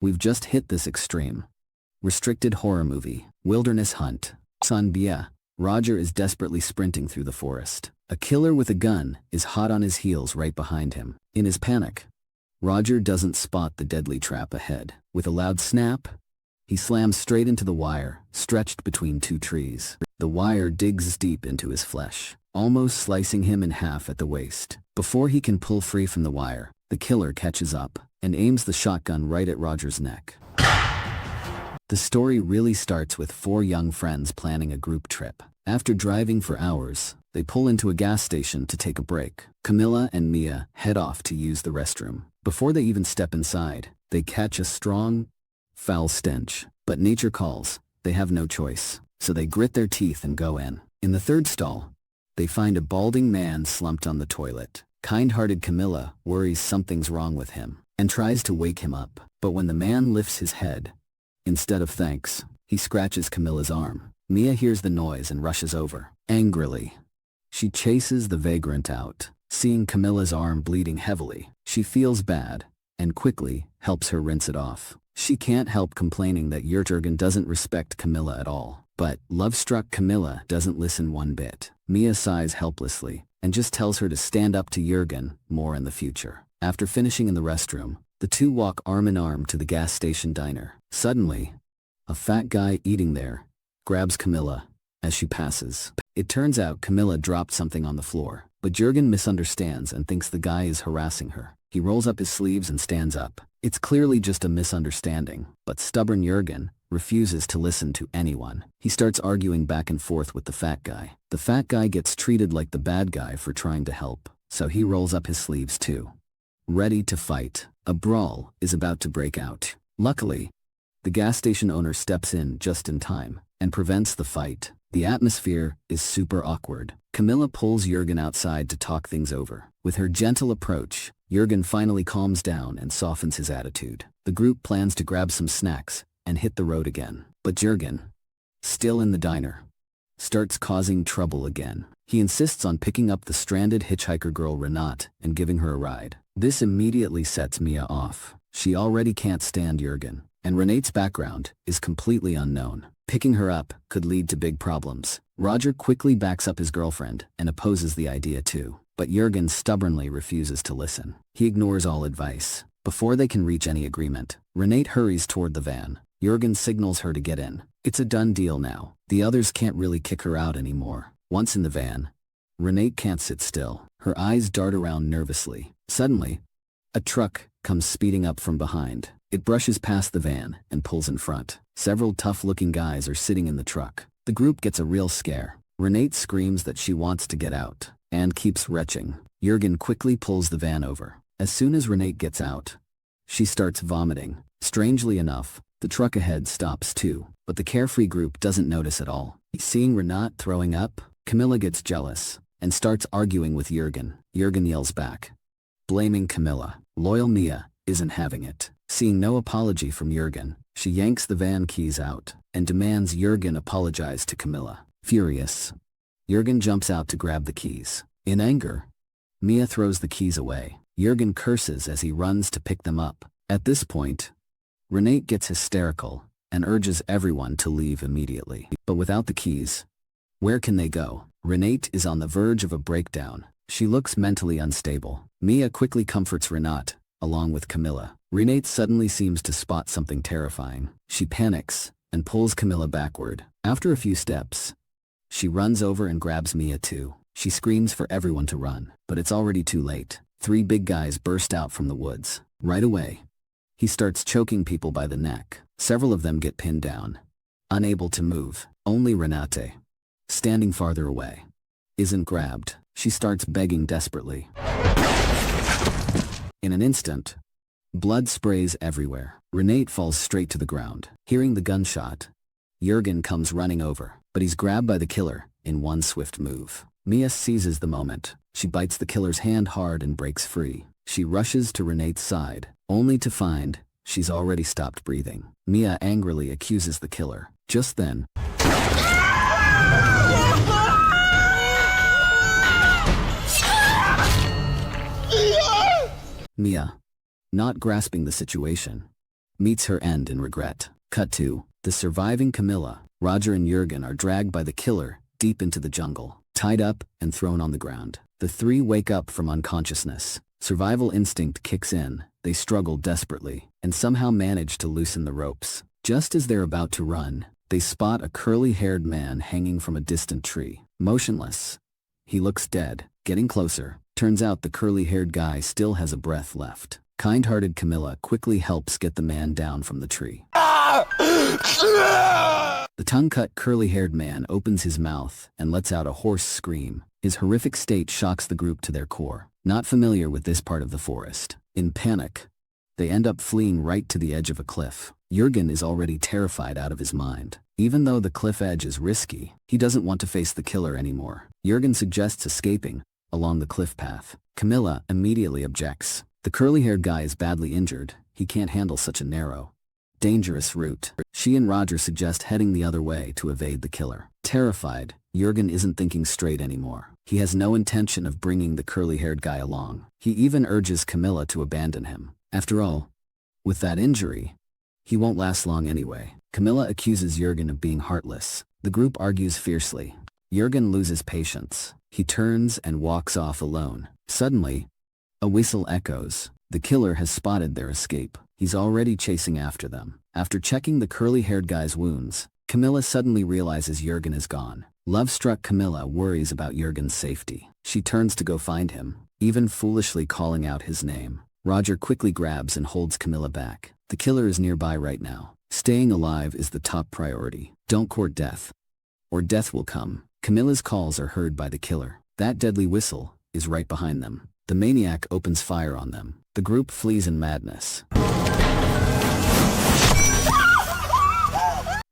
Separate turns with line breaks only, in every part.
We've just hit this extreme. Restricted horror movie. Wilderness hunt. Sanbia. Roger is desperately sprinting through the forest. A killer with a gun is hot on his heels right behind him. In his panic, Roger doesn't spot the deadly trap ahead. With a loud snap, he slams straight into the wire, stretched between two trees. The wire digs deep into his flesh, almost slicing him in half at the waist. Before he can pull free from the wire, the killer catches up and aims the shotgun right at Roger's neck. The story really starts with four young friends planning a group trip. After driving for hours, they pull into a gas station to take a break. Camila and Mia head off to use the restroom. Before they even step inside, they catch a strong, foul stench. But nature calls. They have no choice. So they grit their teeth and go in. In the third stall, they find a balding man slumped on the toilet. Kind-hearted Camila worries something's wrong with him and tries to wake him up. But when the man lifts his head, instead of thanks, he scratches Camila's arm. Mia hears the noise and rushes over. Angrily, she chases the vagrant out. Seeing Camila's arm bleeding heavily, she feels bad and quickly helps her rinse it off. She can't help complaining that Jurgen doesn't respect Camila at all. But love-struck Camila doesn't listen one bit. Mia sighs helplessly and just tells her to stand up to Jurgen more in the future. After finishing in the restroom, the two walk arm in arm to the gas station diner. Suddenly, a fat guy eating there grabs Camila as she passes. It turns out Camila dropped something on the floor, but Jurgen misunderstands and thinks the guy is harassing her. He rolls up his sleeves and stands up. It's clearly just a misunderstanding, but stubborn Jurgen refuses to listen to anyone. He starts arguing back and forth with the fat guy. The fat guy gets treated like the bad guy for trying to help, so he rolls up his sleeves too, ready to fight. A brawl is about to break out. Luckily, the gas station owner steps in just in time and prevents the fight. The atmosphere is super awkward. Camila pulls Jurgen outside to talk things over. With her gentle approach, Jurgen finally calms down and softens his attitude. The group plans to grab some snacks and hit the road again. But Jurgen, still in the diner, starts causing trouble again. He insists on picking up the stranded hitchhiker girl Renate and giving her a ride. This immediately sets Mia off. She already can't stand Jurgen, and Renate's background is completely unknown. Picking her up could lead to big problems. Roger quickly backs up his girlfriend and opposes the idea too. But Jurgen stubbornly refuses to listen. He ignores all advice. Before they can reach any agreement, Renate hurries toward the van. Jurgen signals her to get in. It's a done deal now. The others can't really kick her out anymore. Once in the van, Renate can't sit still. Her eyes dart around nervously. Suddenly, a truck comes speeding up from behind. It brushes past the van and pulls in front. Several tough-looking guys are sitting in the truck. The group gets a real scare. Renate screams that she wants to get out and keeps retching. Jurgen quickly pulls the van over. As soon as Renate gets out, she starts vomiting. Strangely enough, the truck ahead stops too, but the carefree group doesn't notice at all. Seeing Renate throwing up, Camila gets jealous and starts arguing with Jurgen. Jurgen yells back, blaming Camila. Loyal Mia isn't having it. Seeing no apology from Jurgen, she yanks the van keys out and demands Jurgen apologize to Camila. Furious, Jurgen jumps out to grab the keys. In anger, Mia throws the keys away. Jurgen curses as he runs to pick them up. At this point, Renate gets hysterical and urges everyone to leave immediately. But without the keys, where can they go? Renate is on the verge of a breakdown. She looks mentally unstable. Mia quickly comforts Renate, along with Camila. Renate suddenly seems to spot something terrifying. She panics and pulls Camila backward. After a few steps, she runs over and grabs Mia too. She screams for everyone to run, but it's already too late. Three big guys burst out from the woods. Right away, he starts choking people by the neck. Several of them get pinned down, unable to move. Only Renate, standing farther away, isn't grabbed. She starts begging desperately. In an instant, blood sprays everywhere. Renate falls straight to the ground. Hearing the gunshot, Jurgen comes running over, but he's grabbed by the killer in one swift move. Mia seizes the moment. She bites the killer's hand hard and breaks free. She rushes to Renate's side, only to find she's already stopped breathing. Mia angrily accuses the killer. Just then, Mia, not grasping the situation, meets her end in regret. Cut to the surviving Camila. Roger and Jurgen are dragged by the killer deep into the jungle, tied up and thrown on the ground. The three wake up from unconsciousness. Survival instinct kicks in. They struggle desperately and somehow manage to loosen the ropes. Just as they're about to run, they spot a curly-haired man hanging from a distant tree, motionless. He looks dead. Getting closer, turns out the curly-haired guy still has a breath left. Kind-hearted Camila quickly helps get the man down from the tree. The tongue-cut curly-haired man opens his mouth and lets out a hoarse scream. His horrific state shocks the group to their core. Not familiar with this part of the forest. In panic, they end up fleeing right to the edge of a cliff. Jurgen is already terrified out of his mind. Even though the cliff edge is risky, he doesn't want to face the killer anymore. Jurgen suggests escaping along the cliff path. Camila immediately objects. The curly-haired guy is badly injured. He can't handle such a narrow, dangerous route. She and Roger suggest heading the other way to evade the killer. Terrified, Jurgen isn't thinking straight anymore. He has no intention of bringing the curly-haired guy along. He even urges Camila to abandon him. After all, with that injury, he won't last long anyway. Camila accuses Jurgen of being heartless. The group argues fiercely. Jurgen loses patience. He turns and walks off alone. Suddenly, a whistle echoes. The killer has spotted their escape. He's already chasing after them. After checking the curly-haired guy's wounds, Camila suddenly realizes Jurgen is gone. Love-struck Camila worries about Jurgen's safety. She turns to go find him, even foolishly calling out his name. Roger quickly grabs and holds Camila back. The killer is nearby right now. Staying alive is the top priority. Don't court death, or death will come. Camila's calls are heard by the killer. That deadly whistle is right behind them. The maniac opens fire on them. The group flees in madness.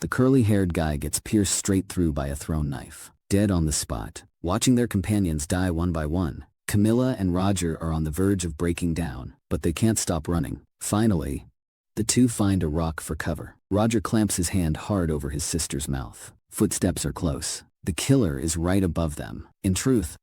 The curly-haired guy gets pierced straight through by a thrown knife, dead on the spot. Watching their companions die one by one, Camila and Roger are on the verge of breaking down, but they can't stop running. Finally, the two find a rock for cover. Roger clamps his hand hard over his sister's mouth. Footsteps are close. The killer is right above them. In truth,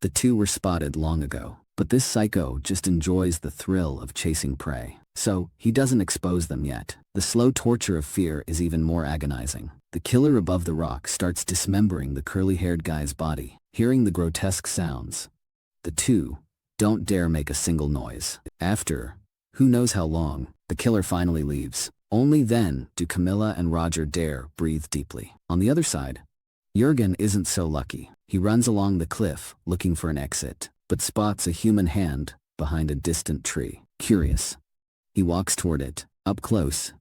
the two were spotted long ago, but this psycho just enjoys the thrill of chasing prey. So, he doesn't expose them yet. The slow torture of fear is even more agonizing. The killer above the rock starts dismembering the curly-haired guy's body. Hearing the grotesque sounds, the two don't dare make a single noise. After, who knows how long, the killer finally leaves. Only then do Camila and Roger dare breathe deeply. On the other side, Jurgen isn't so lucky. He runs along the cliff, looking for an exit, but spots a human hand behind a distant tree. Curious, he walks toward it. Up close,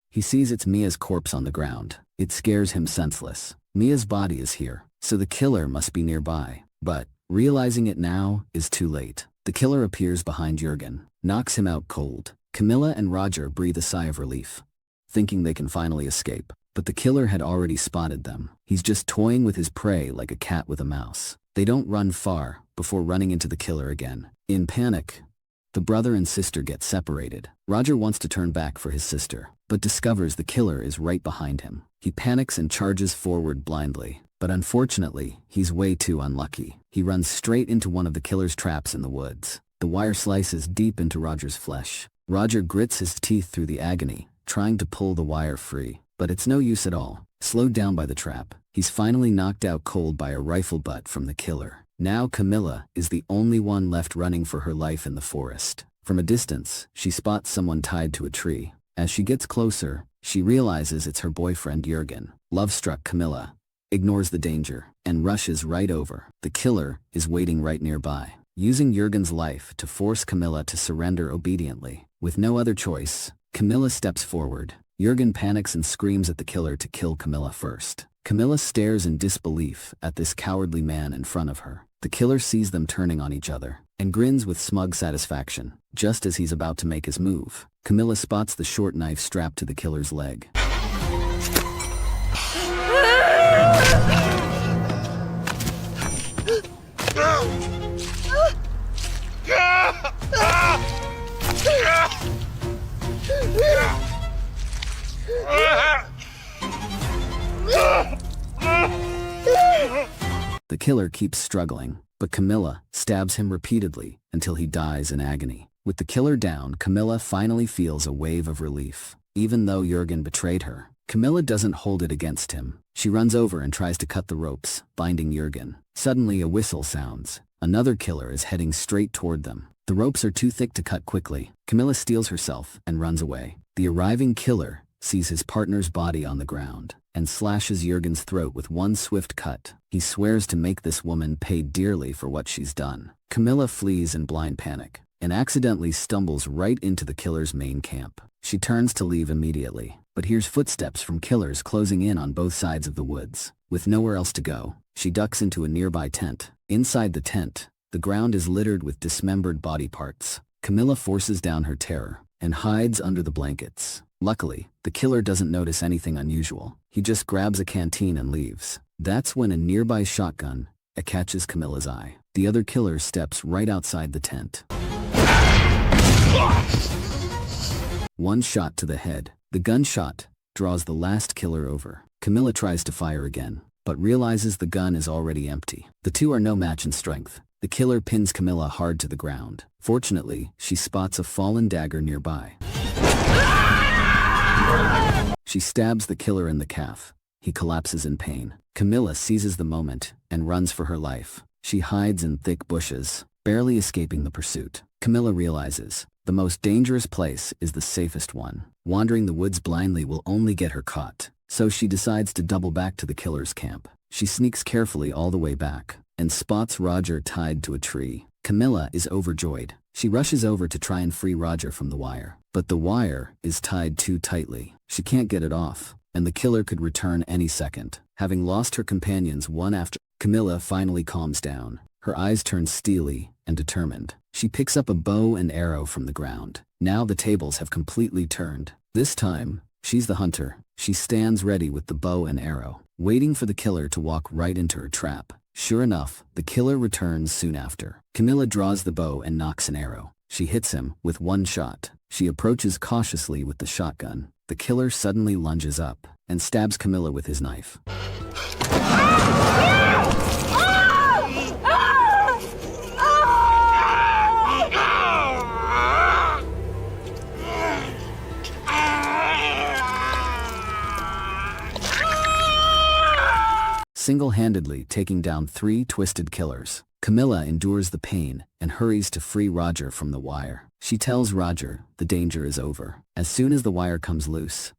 he sees it's Mia's corpse on the ground. It scares him senseless. Mia's body is here, so the killer must be nearby. But, realizing it now is too late. The killer appears behind Jurgen, knocks him out cold. Camila and Roger breathe a sigh of relief, thinking they can finally escape. But the killer had already spotted them. He's just toying with his prey like a cat with a mouse. They don't run far before running into the killer again. In panic, the brother and sister get separated. Roger wants to turn back for his sister, but discovers the killer is right behind him. He panics and charges forward blindly. But unfortunately, he's way too unlucky. He runs straight into one of the killer's traps in the woods. The wire slices deep into Roger's flesh. Roger grits his teeth through the agony, trying to pull the wire free. But it's no use at all. Slowed down by the trap, he's finally knocked out cold by a rifle butt from the killer. Now Camila is the only one left running for her life in the forest. From a distance, she spots someone tied to a tree. As she gets closer, she realizes it's her boyfriend Jurgen. Love-struck Camila ignores the danger and rushes right over. The killer is waiting right nearby, using Jurgen's life to force Camila to surrender obediently. With no other choice, Camila steps forward. Jurgen panics and screams at the killer to kill Camila first. Camila stares in disbelief at this cowardly man in front of her. The killer sees them turning on each other and grins with smug satisfaction. Just as he's about to make his move, Camila spots the short knife strapped to the killer's leg. The killer keeps struggling, but Camila stabs him repeatedly until he dies in agony. With the killer down, Camila finally feels a wave of relief. even though Jurgen betrayed her. Camila doesn't hold it against him. She runs over and tries to cut the ropes, binding Jurgen. Suddenly a whistle sounds. Another killer is heading straight toward them. The ropes are too thick to cut quickly. Camila steels herself and runs away. The arriving killer sees his partner's body on the ground and slashes Jurgen's throat with one swift cut. He swears to make this woman pay dearly for what she's done. Camila flees in blind panic and accidentally stumbles right into the killer's main camp. She turns to leave immediately, but hears footsteps from killers closing in on both sides of the woods. With nowhere else to go, she ducks into a nearby tent. Inside the tent, the ground is littered with dismembered body parts. Camila forces down her terror and hides under the blankets. Luckily, the killer doesn't notice anything unusual. He just grabs a canteen and leaves. That's when a nearby shotgun catches Camila's eye. The other killer steps right outside the tent. One shot to the head. The gunshot draws the last killer over. Camila tries to fire again, but realizes the gun is already empty. The two are no match in strength. The killer pins Camila hard to the ground. Fortunately, she spots a fallen dagger nearby. She stabs the killer in the calf. He collapses in pain. Camila seizes the moment and runs for her life. She hides in thick bushes, barely escaping the pursuit. Camila realizes the most dangerous place is the safest one. Wandering the woods blindly will only get her caught. So she decides to double back to the killer's camp. She sneaks carefully all the way back and spots Roger tied to a tree. Camila is overjoyed. She rushes over to try and free Roger from the wire, but the wire is tied too tightly. She can't get it off, and the killer could return any second. Having lost her companions one after, Camila finally calms down. Her eyes turn steely and determined. She picks up a bow and arrow from the ground. Now the tables have completely turned. This time, she's the hunter. She stands ready with the bow and arrow, waiting for the killer to walk right into her trap. Sure enough, the killer returns soon after. Camila draws the bow and knocks an arrow. She hits him with one shot. She approaches cautiously with the shotgun. The killer suddenly lunges up and stabs Camila with his knife. Single-handedly taking down 3 twisted killers. Camila endures the pain and hurries to free Roger from the wire. She tells Roger the danger is over. As soon as the wire comes loose,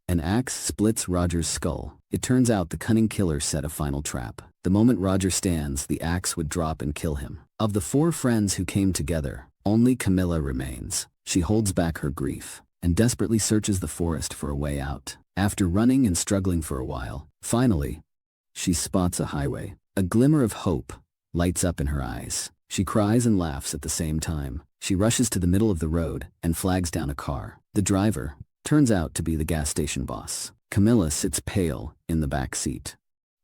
an axe splits Roger's skull. It turns out the cunning killer set a final trap. The moment Roger stands, the axe would drop and kill him. Of the 4 friends who came together, only Camila remains. She holds back her grief and desperately searches the forest for a way out. After running and struggling for a while, finally, she spots a highway. A glimmer of hope lights up in her eyes. She cries and laughs at the same time. She rushes to the middle of the road and flags down a car. The driver turns out to be the gas station boss. Camila sits pale in the back seat,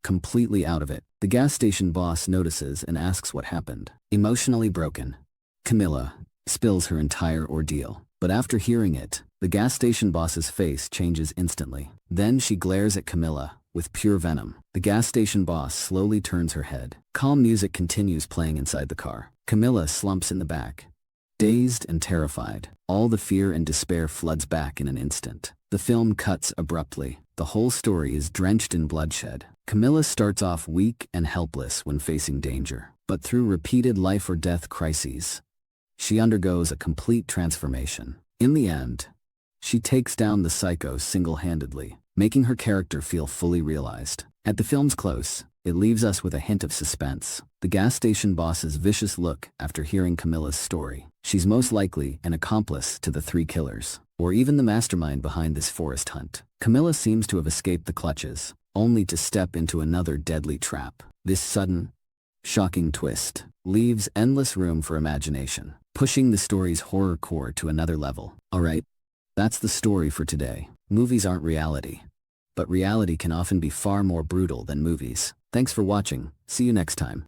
completely out of it. The gas station boss notices and asks what happened. Emotionally broken, Camila spills her entire ordeal. But after hearing it, the gas station boss's face changes instantly. Then she glares at Camila with pure venom. The gas station boss slowly turns her head. Calm music continues playing inside the car. Camila slumps in the back, dazed and terrified. All the fear and despair floods back in an instant. The film cuts abruptly. The whole story is drenched in bloodshed. Camila starts off weak and helpless when facing danger, but through repeated life or death crises, she undergoes a complete transformation. In the end, she takes down the psycho single-handedly, making her character feel fully realized. At the film's close, it leaves us with a hint of suspense. The gas station boss's vicious look after hearing Camila's story. She's most likely an accomplice to the 3 killers, or even the mastermind behind this forest hunt. Camila seems to have escaped the clutches, only to step into another deadly trap. This sudden, shocking twist leaves endless room for imagination, pushing the story's horror core to another level. Alright, that's the story for today. Movies aren't reality, but reality can often be far more brutal than movies. Thanks for watching. See you next time.